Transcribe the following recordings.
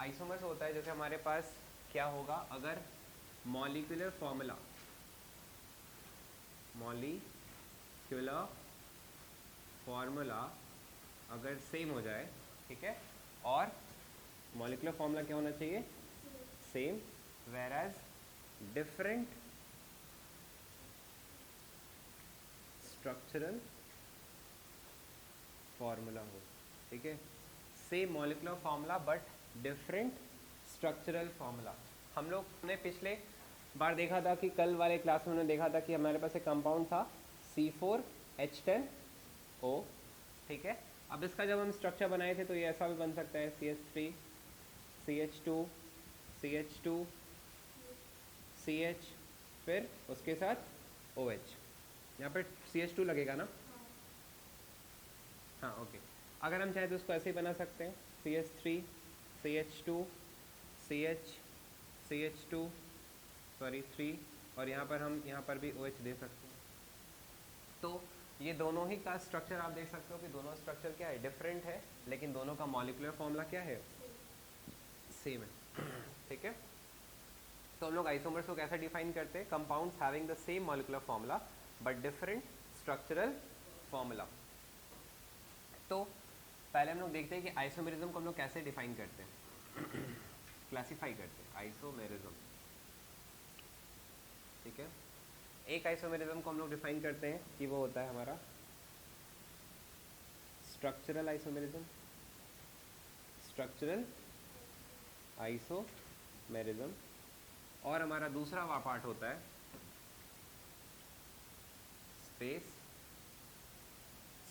Isomers होता है जैसे हमारे पास क्या होगा, अगर मॉलिक्यूलर फॉर्मूला अगर सेम हो जाए, ठीक है, और मॉलिक्यूलर फॉर्मूला क्या होना चाहिए, same, whereas different structural formula हो, ठीक है, same molecular formula but different structural formula. हम लोग ने पिछले बार देखा था कि कल वाले क्लास में हमने देखा था कि हमारे पास एक कंपाउंड था C4H10O, ठीक है। अब इसका जब हम स्ट्रक्चर बनाए थे तो ये ऐसा भी बन सकता है CH3 CH2 CH2 CH, फिर उसके साथ OH, यहाँ पर CH2 लगेगा ना, हाँ ओके। अगर हम चाहे तो उसको ऐसे ही बना सकते हैं CH3 CH2 CH CH2 sorry 3, और यहाँ पर हम यहाँ पर भी OH दे सकते हैं। तो ये दोनों ही का स्ट्रक्चर आप देख सकते हो कि दोनों स्ट्रक्चर क्या है, डिफरेंट है, लेकिन दोनों का मॉलिक्यूलर फॉर्मूला क्या है, सेम है, ठीक है। तो हम लोग आइसोमर्स को कैसे डिफाइन करते हैं, compounds having the same molecular formula but different structural formula. तो पहले हम लोग देखते हैं कि आइसोमेरिज्म को हम लोग कैसे डिफाइन करते हैं, क्लासिफाई करते हैं आइसोमेरिज्म, ठीक है। एक आइसोमेरिज्म को हम लोग डिफाइन करते हैं कि वो होता है हमारा स्ट्रक्चरल आइसोमेरिज्म, और हमारा दूसरा पार्ट होता है स्पेस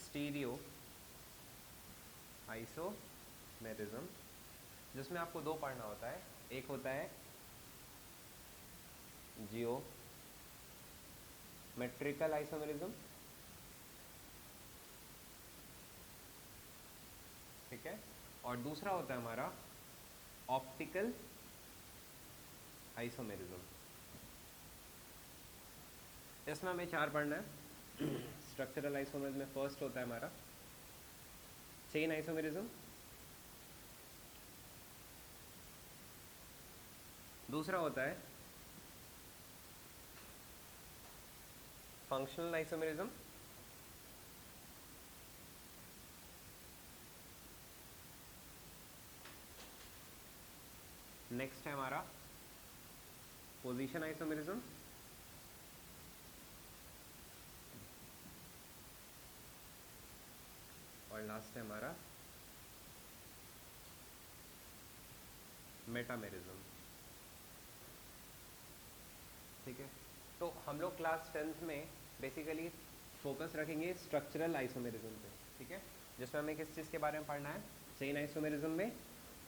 स्टीरियो आइसोमेरिज्म, जिसमें आपको दो पढ़ना होता है, एक होता है जियोमेट्रिकल आइसोमेरिज्म, ठीक है, और दूसरा होता है हमारा ऑप्टिकल आइसोमेरिज्म। इसमें हमें चार पढ़ना है। स्ट्रक्चरल आइसोमेरिज्म में फर्स्ट होता है हमारा चेन आइसोमेरिज्म, दूसरा होता है फंक्शनल आइसोमेरिज्म, नेक्स्ट है हमारा पोजीशन आइसोमेरिज्म, और लास्ट है हमारा मेटामेरिज्म, ठीक है। तो हम लोग क्लास 10th में बेसिकली फोकस रखेंगे स्ट्रक्चरल आइसोमेरिज्म पे, ठीक है, जिसमें हमें किस चीज़ के बारे में पढ़ना है, चेन आइसोमेरिज्म में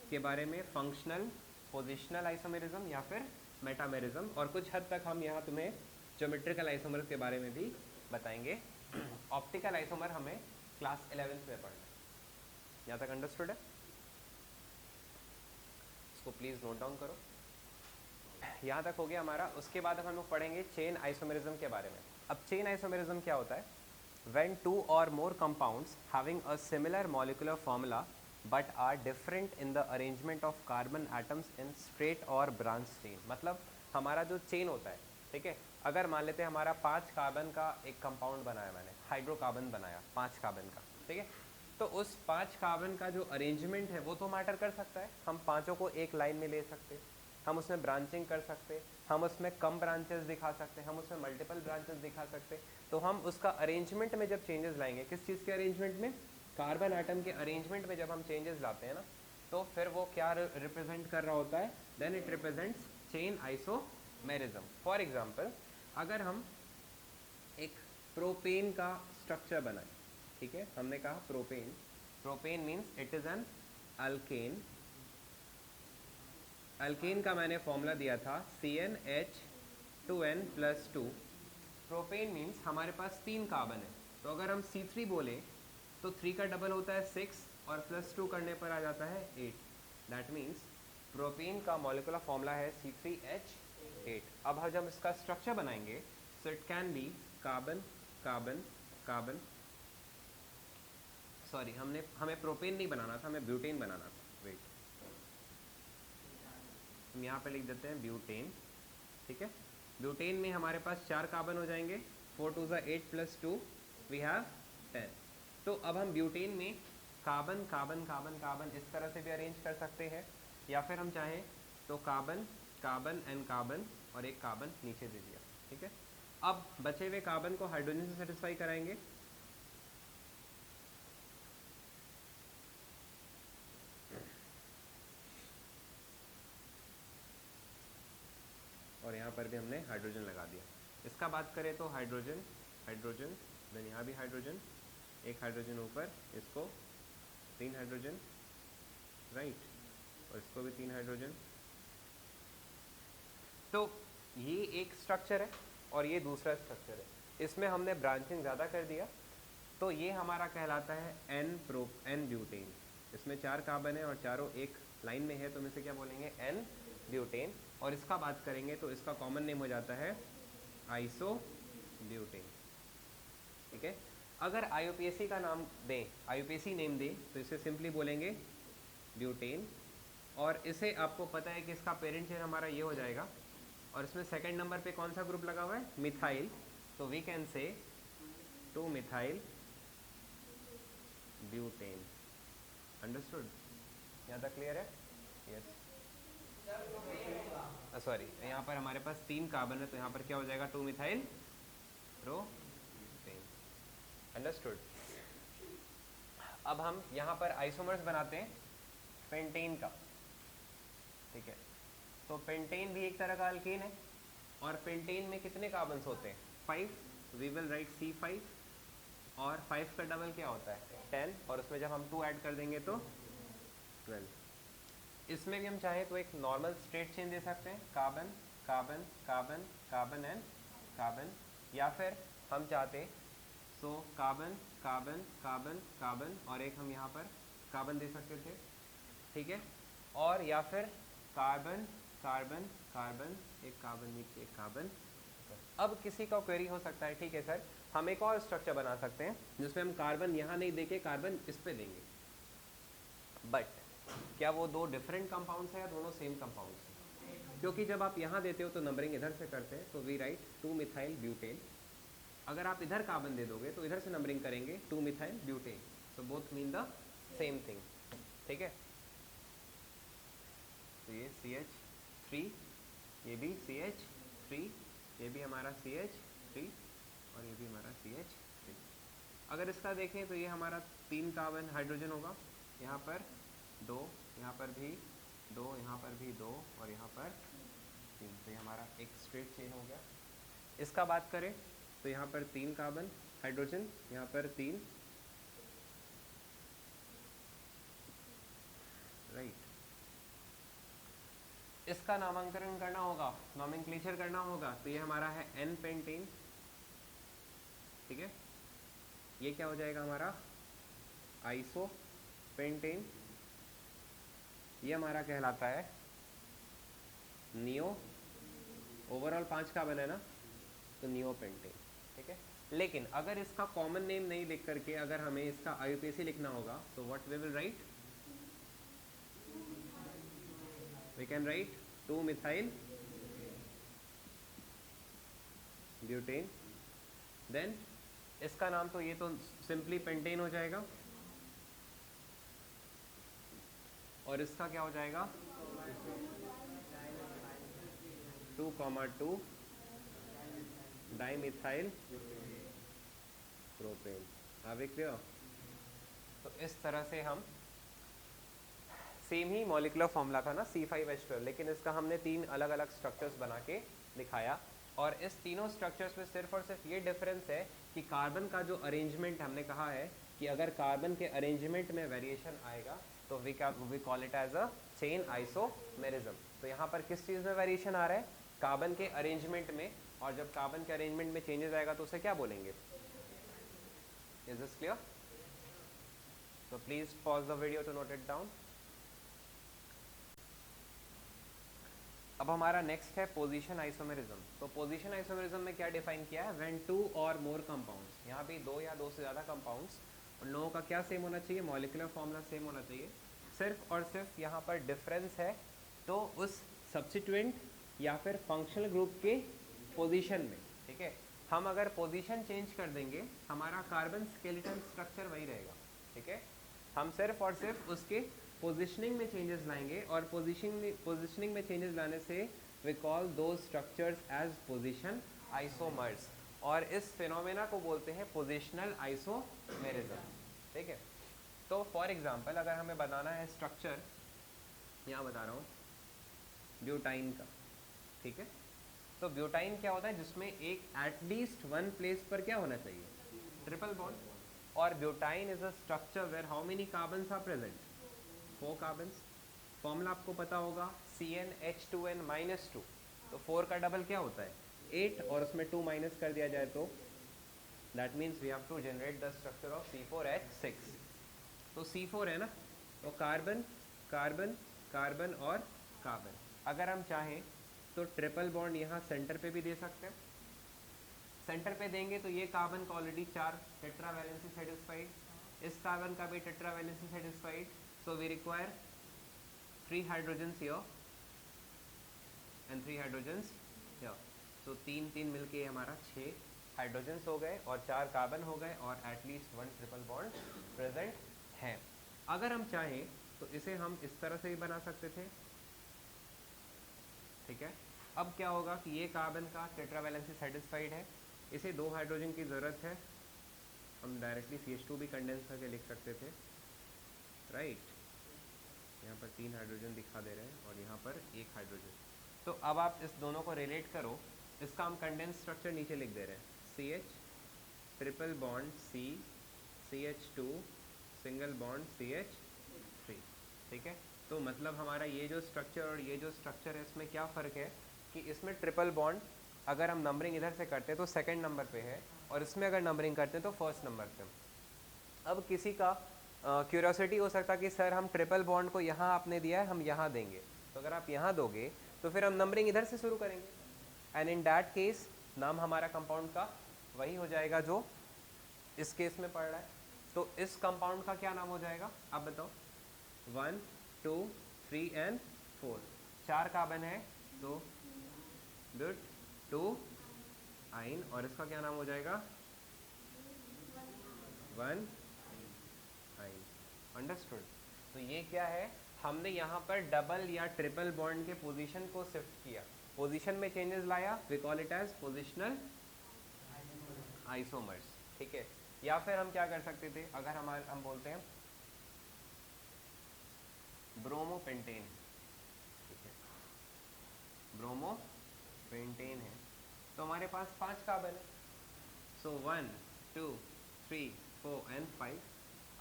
के बारे में, फंक्शनल पोजिशनल आइसोमेरिज्म या फिर मेटामेरिज्म, और कुछ हद तक हम यहाँ तुम्हें ज्योमेट्रिकल आइसोमर के बारे में भी बताएंगे। ऑप्टिकल आइसोमर हमें क्लास 11th में पढ़ना है। यहाँ तक अंडरस्टूड है? इसको प्लीज़ नोट डाउन करो। यहाँ तक हो गया हमारा। उसके बाद हम लोग पढ़ेंगे चेन आइसोमेरिज्म के बारे में। अब चेन आइसोमेरिज्म क्या होता है? When two or more compounds having a similar molecular formula but are different in the arrangement of carbon atoms in straight or branch chain। मतलब हमारा जो चेन होता है, ठीक है, अगर मान लेते हैं हमारा 5 कार्बन का एक कंपाउंड बनाया, मैंने हाइड्रोकार्बन बनाया 5 कार्बन का, ठीक है, तो उस 5 कार्बन का जो अरेंजमेंट है वो तो मैटर कर सकता है। हम पाँचों को एक लाइन में ले सकते, हम उसमें ब्रांचिंग कर सकते, हम उसमें कम ब्रांचेस दिखा सकते, हम उसमें मल्टीपल ब्रांचेस दिखा सकते। तो हम उसका अरेंजमेंट में जब चेंजेस लाएंगे, किस चीज़ के अरेंजमेंट में? कार्बन आइटम के अरेंजमेंट में जब हम चेंजेस लाते हैं ना, तो फिर वो क्या रिप्रेजेंट कर रहा होता है? Then it represents chain isomerism. For example, अगर हम एक प्रोपेन का स्ट्रक्चर बनाए, ठीक है, हमने कहा propane means it is an alkane. Alkane का मैंने फॉर्मूला दिया था CnH2n+2। प्रोपेन मीन्स हमारे पास 3 कार्बन है, तो अगर हम C3 बोले तो 3 का डबल होता है 6 और +2 करने पर आ जाता है 8। दैट मीन्स प्रोपेन का मॉलिक्यूलर फॉर्मूला है C3H8। अब हम जब इसका स्ट्रक्चर बनाएंगे, so it can be carbon carbon carbon, sorry हमें प्रोपेन नहीं बनाना था, हमें ब्यूटेन बनाना था। वेट, हम यहाँ पे लिख देते हैं ब्यूटेन, ठीक है। ब्यूटेन में हमारे पास 4 कार्बन हो जाएंगे, 4 2 ज़ा 8 + 2 वी हैव 10। तो अब हम ब्यूटेन में कार्बन कार्बन कार्बन कार्बन इस तरह से भी अरेंज कर सकते हैं, या फिर हम चाहें तो कार्बन कार्बन एंड कार्बन और एक कार्बन नीचे दे दिया, ठीक है। अब बचे हुए कार्बन को हाइड्रोजन से सेटिस्फाई कराएंगे। और यहाँ पर भी हमने हाइड्रोजन लगा दिया। इसका बात करें तो हाइड्रोजन हाइड्रोजन, देन यहाँ भी हाइड्रोजन, एक हाइड्रोजन ऊपर, इसको 3 हाइड्रोजन, राइट, और इसको भी 3 हाइड्रोजन। तो ये एक स्ट्रक्चर है और ये दूसरा स्ट्रक्चर है, इसमें हमने ब्रांचिंग ज़्यादा कर दिया, तो ये हमारा कहलाता है एन ब्यूटेन। इसमें 4 कार्बन है और चारों एक लाइन में है, तो हम इसे क्या बोलेंगे, एन ब्यूटेन। और इसका बात करेंगे तो इसका कॉमन नेम हो जाता है आइसो ब्यूटेन, ठीक है। अगर IUPAC का नाम दें, IUPAC नेम दें, तो इसे सिंपली बोलेंगे ब्यूटेन। और इसे आपको पता है कि इसका पेरेंट चेन हमारा ये हो जाएगा, और इसमें सेकंड नंबर पे कौन सा ग्रुप लगा हुआ है, मिथाइल, तो we can say 2 methyl butane. Understood? यहाँ तक क्लियर है? यस। सॉरी, यहाँ पर हमारे पास 3 कार्बन है, तो यहाँ पर क्या हो जाएगा, 2 मिथाइल प्रोपेन। अंडरस्टूड? अब हम यहाँ पर आइसोमर्स बनाते हैं पेंटेन का, ठीक है। तो पेंटेन भी एक तरह का अल्केन है, और पेंटेन में कितने कार्बन्स होते हैं, 5। वी विल राइट C5, और 5 का डबल क्या होता है, 10, और उसमें जब हम 2 ऐड कर देंगे तो 12। इसमें भी हम चाहें तो एक नॉर्मल स्ट्रेट चेन दे सकते हैं, carbon carbon carbon carbon and carbon, या फिर हम चाहते so carbon carbon carbon carbon और एक हम यहाँ पर कार्बन दे सकते थे, ठीक है। और या फिर कार्बन कार्बन कार्बन, एक कार्बन नीचे एक कार्बन। अब किसी का क्वेरी हो सकता है, ठीक है सर, हम एक और स्ट्रक्चर बना सकते हैं जिसमें हम कार्बन यहाँ नहीं देके कार्बन इस पे देंगे, बट क्या वो 2 डिफरेंट कंपाउंड्स हैं या दोनों सेम कंपाउंड्स हैं? क्योंकि जब आप यहाँ देते हो तो नंबरिंग इधर से करते हैं, तो वी राइट 2 मिथाइल ब्यूटेन। अगर आप इधर कार्बन दे दोगे तो इधर से नंबरिंग करेंगे 2 मिथाइल ब्यूटेन, तो both mean the same thing, ठीक है। तो ये CH3, ये भी CH3, ये भी हमारा CH3, और ये भी हमारा CH3। अगर इसका देखें तो ये हमारा 3 कार्बन हाइड्रोजन होगा, यहाँ पर 2, यहाँ पर भी 2, यहाँ पर भी 2, और यहाँ पर 3, तो ये हमारा एक स्ट्रेट चेन हो गया। इसका बात करें तो यहाँ पर 3 कार्बन हाइड्रोजन, यहाँ पर 3, राइट। इसका नामांकन करना होगा, नॉमेनक्लेचर करना होगा, तो ये हमारा है N पेंटेन, ठीक है। ये क्या हो जाएगा हमारा आइसो पेंटेन, ये हमारा कहलाता है नियो। ओवरऑल 5 कार्बन है ना, तो नियो पेंटेन, ठीक है। लेकिन अगर इसका कॉमन नेम नहीं लिख करके अगर हमें इसका IUPAC लिखना होगा, तो what we will write, we can write 2 methyl butane. Then इसका नाम तो ये तो सिंपली पेंटेन हो जाएगा, और इसका क्या हो जाएगा 2,2 dimethyl propane. Are we clear? तो इस तरह से हम सेम ही मॉलिक्यूलर फॉर्मूला था ना C5H12, लेकिन इसका हमने 3 अलग अलग स्ट्रक्चर्स बना के दिखाया, और इस तीनों स्ट्रक्चर्स में सिर्फ और सिर्फ ये डिफरेंस है कि कार्बन का जो अरेंजमेंट हमने कहा है कि अगर कार्बन के अरेंजमेंट में वेरिएशन आएगा तो we call it as a chain isomerism. तो यहाँ पर किस चीज़ में वेरिएशन आ रहा है, कार्बन के अरेंजमेंट में, और जब कार्बन के अरेंजमेंट में चेंजेस आएगा तो उसे क्या बोलेंगे? Is this clear? So please pause the video to note it down. अब हमारा नेक्स्ट है पोजीशन आइसोमेरिज्म। तो पोजीशन आइसोमेरिज्म में क्या डिफाइन किया है? व्हेन 2 और मोर कंपाउंड्स, यहाँ भी 2 या 2 से ज़्यादा कंपाउंड्स, उन लोगों का क्या सेम होना चाहिए? मॉलिक्यूलर फॉर्मूला सेम होना चाहिए। सिर्फ और सिर्फ यहाँ पर डिफरेंस है तो उस सब्स्टिट्यूएंट या फिर फंक्शनल ग्रुप के पोजीशन में, ठीक है। हम अगर पोजीशन चेंज कर देंगे हमारा कार्बन स्केलेटन स्ट्रक्चर वही रहेगा, ठीक है। हम सिर्फ और सिर्फ उसके पोजीशनिंग में चेंजेस लाएंगे और पोजीशनिंग में चेंजेस लाने से वी कॉल दो स्ट्रक्चर्स एज पोजीशन आइसोमर्स, और इस फिनोमेना को बोलते हैं पोजीशनल आइसोमेरिज्म, ठीक है। तो फॉर एग्जांपल अगर हमें बनाना है स्ट्रक्चर, यहाँ बता रहा हूँ ब्यूटाइन का, ठीक है। तो ब्यूटाइन क्या होता है, जिसमें एक एटलीस्ट वन प्लेस पर क्या होना चाहिए, ट्रिपल बॉन्ड, और butyne is a structure where how many carbons are present, 4 carbons. Formula आपको पता होगा CnH2n-2, तो 4 का डबल क्या होता है 8, और उसमें 2 माइनस कर दिया जाए तो that means we have to generate the structure of C4H6। तो C4 है ना, तो कार्बन कार्बन कार्बन और कार्बन। अगर हम चाहें तो ट्रिपल बॉन्ड यहाँ सेंटर पे भी दे सकते हैं, सेंटर पे देंगे तो ये कार्बन का ऑलरेडी 4 टेट्रा वैलेंसी सेटिस्फाइड, इस कार्बन का भी tetra valency satisfied, so we require 3 hydrogens here and 3 hydrogens here, so 3 3 मिलके हमारा 6 हाइड्रोजन्स हो गए और 4 कार्बन हो गए और एटलीस्ट 1 ट्रिपल बॉन्ड प्रेजेंट है। अगर हम चाहें तो इसे हम इस तरह से भी बना सकते थे, ठीक है। अब क्या होगा कि ये कार्बन का टेट्रा वैलेंसी सेटिस्फाइड है, इसे 2 हाइड्रोजन की ज़रूरत है, हम डायरेक्टली CH2 भी कंडेंस करके लिख सकते थे, राइट। यहाँ पर 3 हाइड्रोजन दिखा दे रहे हैं और यहाँ पर 1 हाइड्रोजन। तो अब आप इस दोनों को रिलेट करो, इसका हम कंडेंस स्ट्रक्चर नीचे लिख दे रहे हैं, CH triple bond C CH2 single bond CH3, ठीक है। तो मतलब हमारा ये जो स्ट्रक्चर और ये जो स्ट्रक्चर है इसमें क्या फ़र्क है कि इसमें ट्रिपल बॉन्ड अगर हम नंबरिंग इधर से करते हैं तो सेकंड नंबर पे है, और इसमें अगर नंबरिंग करते हैं तो फर्स्ट नंबर पे। अब किसी का क्यूरियोसिटी हो सकता है कि सर हम ट्रिपल बॉन्ड को यहाँ आपने दिया है हम यहाँ देंगे, तो अगर आप यहाँ दोगे तो फिर हम नंबरिंग इधर से शुरू करेंगे, एंड इन डैट केस नाम हमारा कंपाउंड का वही हो जाएगा जो इस केस में पड़ रहा है। तो इस कंपाउंड का क्या नाम हो जाएगा आप बताओ, 1 2 3 एंड 4, 4 कार्बन है तो ब्यूट 2 आइन, और इसका क्या नाम हो जाएगा 1 आइन, अंडरस्टूड। तो ये क्या है, हमने यहाँ पर डबल या ट्रिपल बॉन्ड के पोजीशन को शिफ्ट किया, पोजीशन में चेंजेस लाया, we call it as positional isomers, ठीक है। या फिर हम क्या कर सकते थे, अगर हम बोलते हैं ब्रोमोपेंटेन, ठीक है, ब्रोमोपेंटेन है तो हमारे पास 5 कार्बन है, सो 1 2 3 4 एंड 5।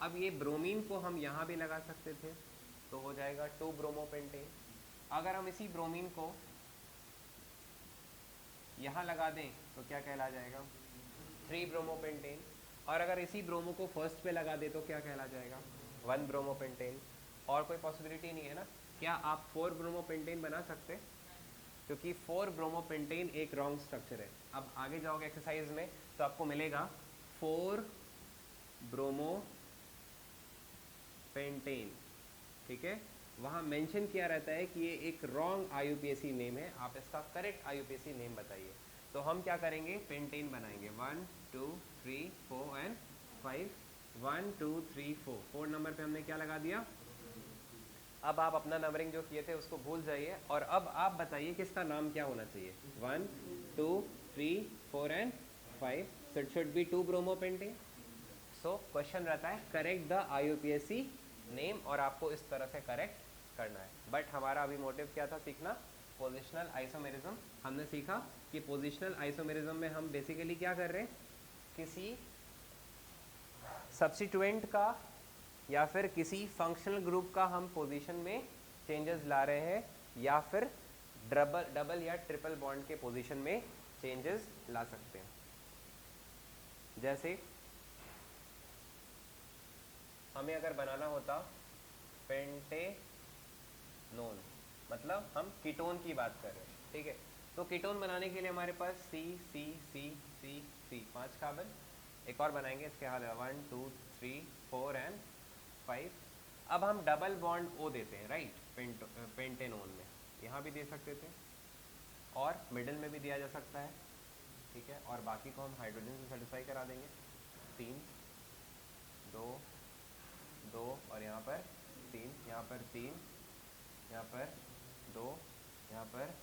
अब ये ब्रोमीन को हम यहाँ भी लगा सकते थे तो हो जाएगा 2 ब्रोमोपेंटेन। अगर हम इसी ब्रोमीन को यहाँ लगा दें तो क्या कहला जाएगा 3 ब्रोमोपेंटेन, और अगर इसी ब्रोमो को फर्स्ट पे लगा दे तो क्या कहला जाएगा 1 ब्रोमोपेंटेन। और कोई पॉसिबिलिटी नहीं है ना, क्या आप 4 ब्रोमोपेंटेन बना सकते, क्योंकि 4 ब्रोमोपेंटेन एक रॉन्ग स्ट्रक्चर है। अब आगे जाओगे एक्सरसाइज में तो आपको मिलेगा 4 ब्रोमोपेंटेन, ठीक है, वहाँ मेंशन किया रहता है कि ये एक रॉन्ग IUPAC नेम है, आप इसका करेक्ट IUPAC नेम बताइए। तो हम क्या करेंगे, पेंटेन बनाएंगे 1 2 3 4 एंड 5, 1 2 3 4, 4 नंबर पे हमने क्या लगा दिया। अब आप अपना नंबरिंग जो किए थे उसको भूल जाइए, और अब आप बताइए कि इसका नाम क्या होना चाहिए, 1 2 3 4 and 5, so it should be 2 bromopentane. So question रहता है करेक्ट द IUPAC नेम, और आपको इस तरह से करेक्ट करना है। बट हमारा अभी मोटिव क्या था, सीखना पोजिशनल आइसोमेरिज्म। हमने सीखा कि पोजिशनल आइसोमेरिज्म में हम बेसिकली क्या कर रहे हैं, किसी सब्स्टिट्यूएंट का या फिर किसी फंक्शनल ग्रुप का हम पोजीशन में चेंजेस ला रहे हैं, या फिर डबल या ट्रिपल बॉन्ड के पोजीशन में चेंजेस ला सकते हैं। जैसे हमें अगर बनाना होता पेंटेनोन, मतलब हम कीटोन की बात कर रहे हैं, ठीक है। तो कीटोन बनाने के लिए हमारे पास C C C C C 5 carbon, एक और बनाएंगे इसके हाल 1 2 3 4 एंड 5। अब हम डबल बॉन्ड O देते हैं, राइट, पेंटेनोन में, यहाँ भी दे सकते थे और मिडिल में भी दिया जा सकता है, ठीक है। और बाकी को हम हाइड्रोजन से सेटिस्फाई करा देंगे। 3 2 2 और यहाँ पर 3, यहाँ पर 3, यहाँ पर 2, यहाँ पर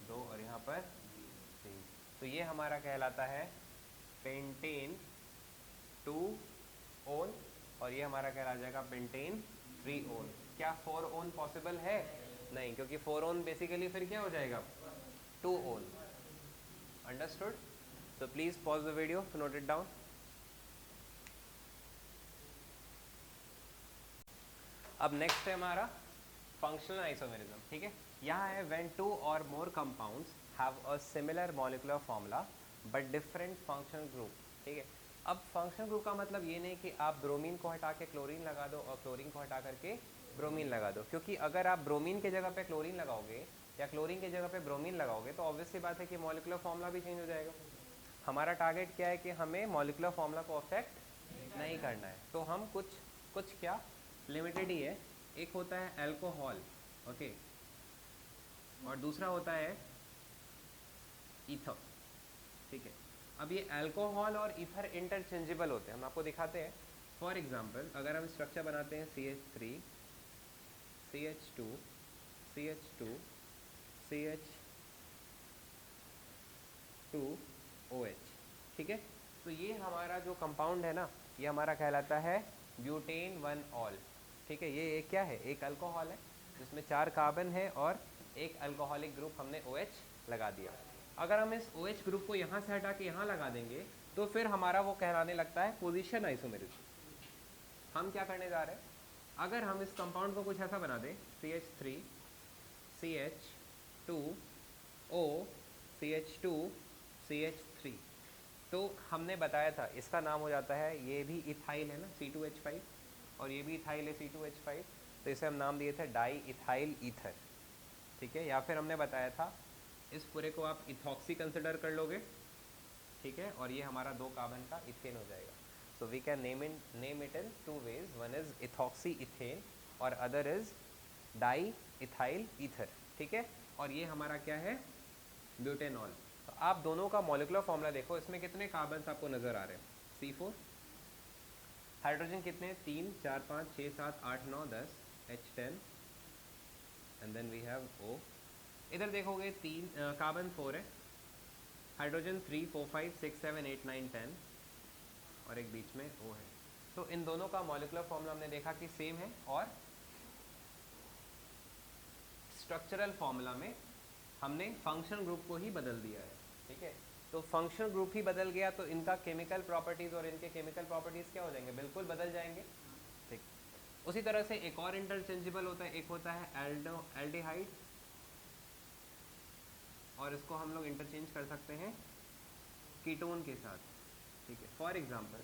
2 और यहाँ पर 3। तो ये हमारा कहलाता है पेंटेन 2 ओन और ये हमारा कहला जाएगा पेंटेन 3 ओन। क्या 4 ओन पॉसिबल है? नहीं, क्योंकि 4 ओन बेसिकली फिर क्या हो जाएगा 2 own. Understood? So please pause the video to note it down. अब नेक्स्ट है हमारा फंक्शनल आइसोमेरिज्म, ठीक है। यहाँ है when two or more compounds have a similar molecular formula but different functional group, ठीक है। अब फंक्शनल ग्रुप का मतलब ये नहीं कि आप ब्रोमीन को हटा के क्लोरीन लगा दो और क्लोरीन को हटा करके ब्रोमीन लगा दो, क्योंकि अगर आप ब्रोमीन के जगह पे क्लोरीन लगाओगे या क्लोरीन के जगह पे ब्रोमीन लगाओगे तो ऑब्वियसली बात है कि मॉलिक्यूलर फॉर्मूला भी चेंज हो जाएगा। हमारा टारगेट क्या है कि हमें मॉलिक्यूलर फॉर्मूला को अफेक्ट नहीं करना है, तो हम कुछ क्या लिमिटेड ही है। एक होता है अल्कोहल, ओके, और दूसरा होता है ईथर, ठीक है। अब ये अल्कोहल और ईथर इंटरचेंजेबल होते हैं, हम आपको दिखाते हैं। फॉर एग्जांपल अगर हम स्ट्रक्चर बनाते हैं CH3 CH2 CH2 CH2 OH, ठीक है। तो ये हमारा जो कंपाउंड है ना, ये हमारा कहलाता है ब्यूटेन 1 ऑल, ठीक है। ये एक क्या है, एक अल्कोहल है जिसमें 4 कार्बन है और एक अल्कोहलिक ग्रुप हमने OH लगा दिया। अगर हम इस OH ग्रुप को यहाँ से हटा के यहाँ लगा देंगे तो फिर हमारा वो कहलाने लगता है पोजीशन आइसोमेरिज्म। हम क्या करने जा रहे हैं, अगर हम इस कंपाउंड को कुछ ऐसा बना दें CH3 CH2O CH2 CH3, तो हमने बताया था इसका नाम हो जाता है, ये भी इथाइल है ना C2H5 और ये भी इथाइल है C2H5, तो इसे हम नाम दिए थे डाई इथाइल ईथर, ठीक है। या फिर हमने बताया था इस पूरे को आप इथॉक्सी कंसिडर कर लोगे, ठीक है, और ये हमारा 2 कार्बन का इथेन हो जाएगा। So we can name it in 2 ways, one is ethoxy ethane और other is diethyl ether, ठीक है। और ये हमारा क्या है, ब्यूटेनॉल। तो आप दोनों का मॉलिक्यूलर फॉर्मूला देखो, इसमें कितने कार्बन आपको नजर आ रहे हैं, C4, हाइड्रोजन कितने 3 4 5 6 7 8 9 10 H10 and then we have O। इधर देखोगे 3 कार्बन 4 है, हाइड्रोजन 3 4 5 6 7 8 9 10 और एक बीच में O है। तो इन दोनों का मॉलिक्यूलर फॉर्मूला हमने देखा कि सेम है और स्ट्रक्चरल फॉर्मूला में हमने फंक्शनल ग्रुप को ही बदल दिया है, ठीक है। तो फंक्शनल ग्रुप ही बदल गया तो इनका केमिकल प्रॉपर्टीज और इनके केमिकल प्रॉपर्टीज क्या हो जाएंगे, बिल्कुल बदल जाएंगे, ठीक। उसी तरह से एक और इंटरचेंजेबल होता है, एक होता है एल्डिहाइड और इसको हम लोग इंटरचेंज कर सकते हैं कीटोन के साथ, ठीक है। फॉर एग्जांपल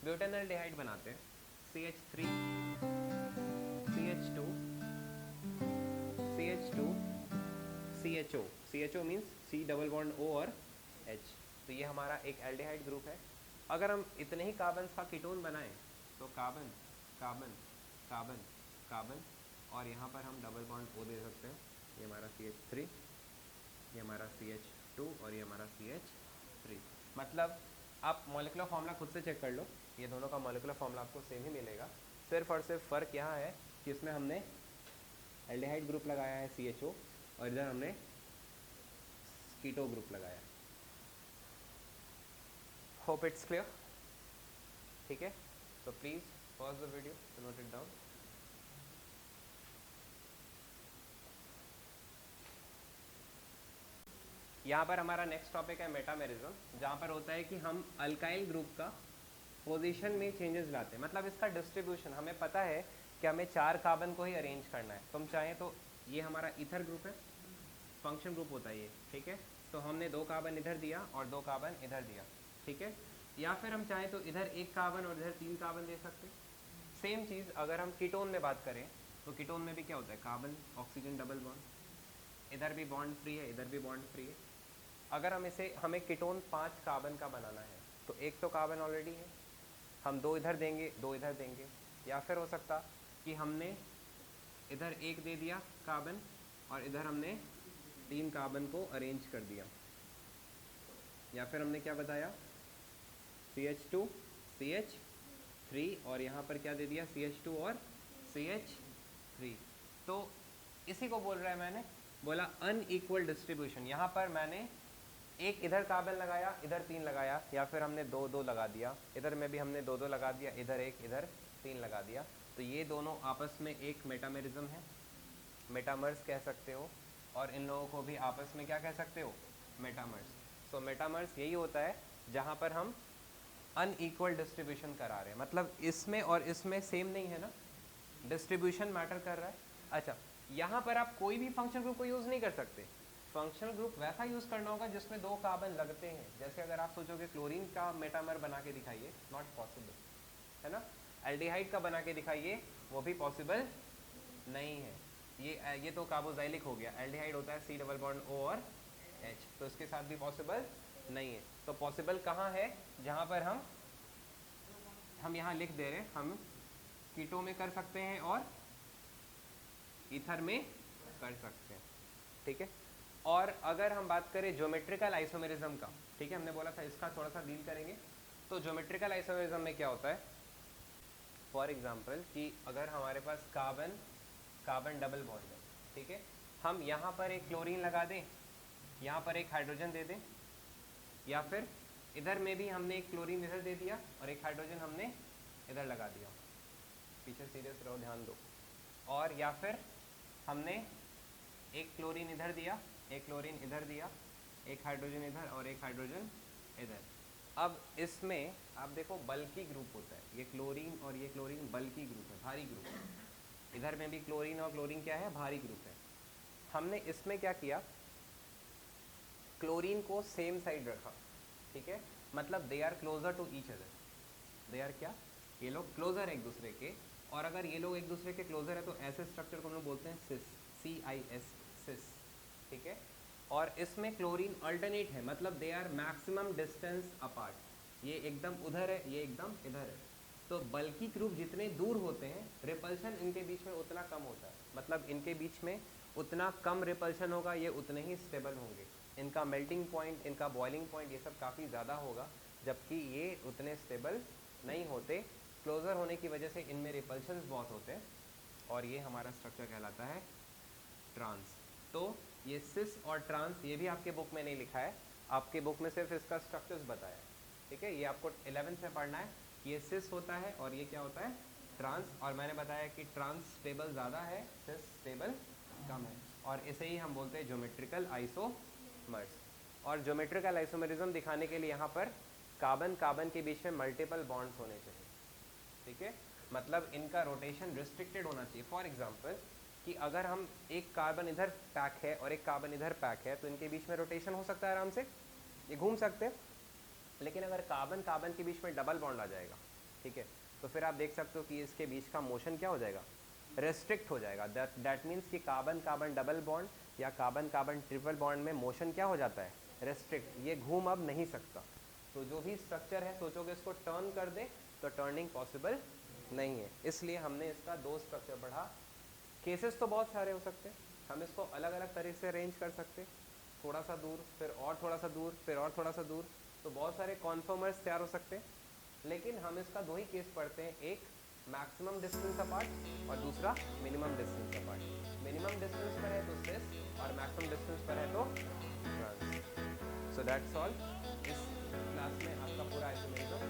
ब्यूटेनॉल्डिहाइड बनाते हैं CH3 CH2 CH2 CHO, CHO means C double bond O और H, तो ये हमारा एक एल्डिहाइड ग्रुप है। अगर हम इतने ही कार्बन का कीटोन बनाएं तो कार्बन कार्बन कार्बन कार्बन और यहाँ पर हम डबल बॉन्ड O दे सकते हैं, ये हमारा CH3, ये हमारा CH2 और ये हमारा CH3। मतलब आप मॉलिक्यूलर फॉर्मूला खुद से चेक कर लो, ये दोनों का मॉलिक्यूलर फॉर्मूला आपको सेम ही मिलेगा, सिर्फ और सिर्फ फ़र्क यहाँ है कि इसमें हमने एल्डिहाइड ग्रुप लगाया है CHO और इधर हमने कीटो ग्रुप लगाया है। होप इट्स क्लियर, ठीक है। तो please pause the video to note it down. यहाँ पर हमारा नेक्स्ट टॉपिक है मेटामेरिज्म, जहाँ पर होता है कि हम अल्काइल ग्रुप का पोजीशन में चेंजेस लाते हैं। मतलब इसका डिस्ट्रीब्यूशन हमें पता है कि हमें 4 कार्बन को ही अरेंज करना है, तो हम चाहें तो ये हमारा ईथर ग्रुप है, फंक्शन ग्रुप होता है ये, ठीक है। तो हमने 2 कार्बन इधर दिया और 2 कार्बन इधर दिया, ठीक है। या फिर हम चाहें तो इधर 1 कार्बन और इधर 3 कार्बन दे सकते हैं। सेम चीज़ अगर हम कीटोन में बात करें तो कीटोन में भी क्या होता है, कार्बन ऑक्सीजन डबल बॉन्ड, इधर भी बॉन्ड फ्री है इधर भी बॉन्ड फ्री है। अगर हमें कीटोन 5 कार्बन का बनाना है तो एक तो कार्बन ऑलरेडी है, हम 2 इधर देंगे 2 इधर देंगे, या फिर हो सकता कि हमने इधर 1 दे दिया कार्बन और इधर हमने 3 कार्बन को अरेंज कर दिया। या फिर हमने क्या बताया, CH2 CH3 और यहाँ पर क्या दे दिया, CH2 और CH3। तो इसी को बोल रहा है, मैंने बोला अनइक्वल डिस्ट्रीब्यूशन। यहाँ पर मैंने एक इधर कार्बन लगाया, इधर 3 लगाया, या फिर हमने 2-2 लगा दिया, इधर में भी हमने 2-2 लगा दिया, इधर 1 इधर 3 लगा दिया। तो ये दोनों आपस में एक मेटामेरिज्म है, मेटामर्स कह सकते हो, और इन लोगों को भी आपस में क्या कह सकते हो, मेटामर्स। सो मेटामर्स यही होता है जहाँ पर हम अनइक्वल डिस्ट्रीब्यूशन करा रहे हैं, मतलब इसमें और इसमें सेम नहीं है ना, डिस्ट्रीब्यूशन मैटर कर रहा है। अच्छा, यहाँ पर आप कोई भी फंक्शनल ग्रुप को यूज़ नहीं कर सकते। फंक्शनल ग्रुप वैसा यूज़ करना होगा जिसमें 2 कार्बन लगते हैं। जैसे अगर आप सोचोगे क्लोरीन का मेटामर बना के दिखाइए, नॉट पॉसिबल, है ना। एल्डिहाइड का बना के दिखाइए, वो भी पॉसिबल नहीं है। ये तो कार्बोजाइलिक हो गया, एल्डिहाइड होता है C डबल बॉन्ड O और H, तो इसके साथ भी पॉसिबल नहीं है। तो पॉसिबल कहाँ है, जहाँ पर हम यहाँ लिख दे रहे हैं, हम कीटो में कर सकते हैं और ईथर में कर सकते हैं, ठीक है। और अगर हम बात करें ज्योमेट्रिकल आइसोमेरिज्म का, ठीक है, हमने बोला था इसका थोड़ा सा डील करेंगे। तो ज्योमेट्रिकल आइसोमेरिज्म में क्या होता है, फॉर एग्जांपल कि अगर हमारे पास कार्बन डबल बॉन्ड है, ठीक है, हम यहाँ पर एक क्लोरीन लगा दें, यहाँ पर एक हाइड्रोजन दे दें, या फिर इधर में भी हमने एक क्लोरीन इधर दे दिया और एक हाइड्रोजन हमने इधर लगा दिया, पीछे सीरियस रहो, ध्यान दो। और या फिर हमने एक क्लोरीन इधर दिया, एक क्लोरीन इधर दिया, एक हाइड्रोजन इधर और एक हाइड्रोजन इधर। अब इसमें आप देखो बल्की ग्रुप होता है, ये क्लोरीन और ये क्लोरीन बल्की ग्रुप है, भारी ग्रुप है। इधर में भी क्लोरीन और क्लोरीन क्या है, भारी ग्रुप है। हमने इसमें क्या किया, क्लोरीन को सेम साइड रखा, ठीक है, मतलब they are closer to each other, they are क्या, ये लोग क्लोजर है एक दूसरे के। और अगर ये लोग एक दूसरे के क्लोजर है तो ऐसे स्ट्रक्चर को हम लोग बोलते हैं सिस, CIS, सिस, ठीक है। और इसमें क्लोरीन अल्टरनेट है, मतलब they are maximum distance apart, ये एकदम उधर है, ये एकदम इधर है। तो बल्कि ग्रुप जितने दूर होते हैं, रिपल्शन इनके बीच में उतना कम होता है, मतलब इनके बीच में उतना कम रिपल्शन होगा, ये उतने ही स्टेबल होंगे, इनका मेल्टिंग पॉइंट, इनका बॉइलिंग पॉइंट, ये सब काफ़ी ज़्यादा होगा, जबकि ये उतने स्टेबल नहीं होते। क्लोजर होने की वजह से इनमें रिपल्शंस बहुत होते हैं, और ये हमारा स्ट्रक्चर कहलाता है ट्रांस। तो ये सिस और ट्रांस, ये भी आपके बुक में नहीं लिखा है, आपके बुक में सिर्फ इसका स्ट्रक्चर्स बताया है, ठीक है। ये आपको 11th में पढ़ना है, ये सिस होता है और ये क्या होता है, ट्रांस। और मैंने बताया कि ट्रांस स्टेबल ज़्यादा है, सिस स्टेबल कम है, और इसे ही हम बोलते हैं ज्योमेट्रिकल आइसोमर्स। और ज्योमेट्रिकल आइसोमरिज्म दिखाने के लिए यहाँ पर कार्बन कार्बन के बीच में मल्टीपल बॉन्ड्स होने चाहिए, ठीक है, मतलब इनका रोटेशन रिस्ट्रिक्टेड होना चाहिए। फॉर एग्जांपल कि अगर हम एक कार्बन इधर पैक है और एक कार्बन इधर पैक है, तो इनके बीच में रोटेशन हो सकता है आराम से, ये घूम सकते हैं। लेकिन अगर कार्बन कार्बन के बीच में डबल बॉन्ड आ जाएगा, ठीक है, तो फिर आप देख सकते हो कि इसके बीच का मोशन क्या हो जाएगा, रेस्ट्रिक्ट हो जाएगा। दैट मीन्स कि कार्बन कार्बन डबल बॉन्ड या कार्बन कार्बन ट्रिपल बॉन्ड में मोशन क्या हो जाता है, रेस्ट्रिक्ट, ये घूम अब नहीं सकता। तो जो भी स्ट्रक्चर है, सोचोगे इसको टर्न कर दे तो टर्निंग पॉसिबल नहीं है, इसलिए हमने इसका 2 स्ट्रक्चर पढ़ा। केसेस तो बहुत सारे हो सकते हैं, हम इसको अलग अलग तरीके से अरेंज कर सकते, थोड़ा सा दूर, फिर और थोड़ा सा दूर, फिर और थोड़ा सा दूर, तो बहुत सारे कॉन्फर्मर्स तैयार हो सकते हैं। लेकिन हम इसका 2 ही केस पढ़ते हैं, एक मैक्सिमम डिस्टेंस अपार्ट और दूसरा minimum distance apart. Minimum distance पर है तो सिस और मैक्सिमम डिस्टेंस पर है तो ट्रांस। So that's all. इस क्लास में आपका पूरा आइसोमेरिज्म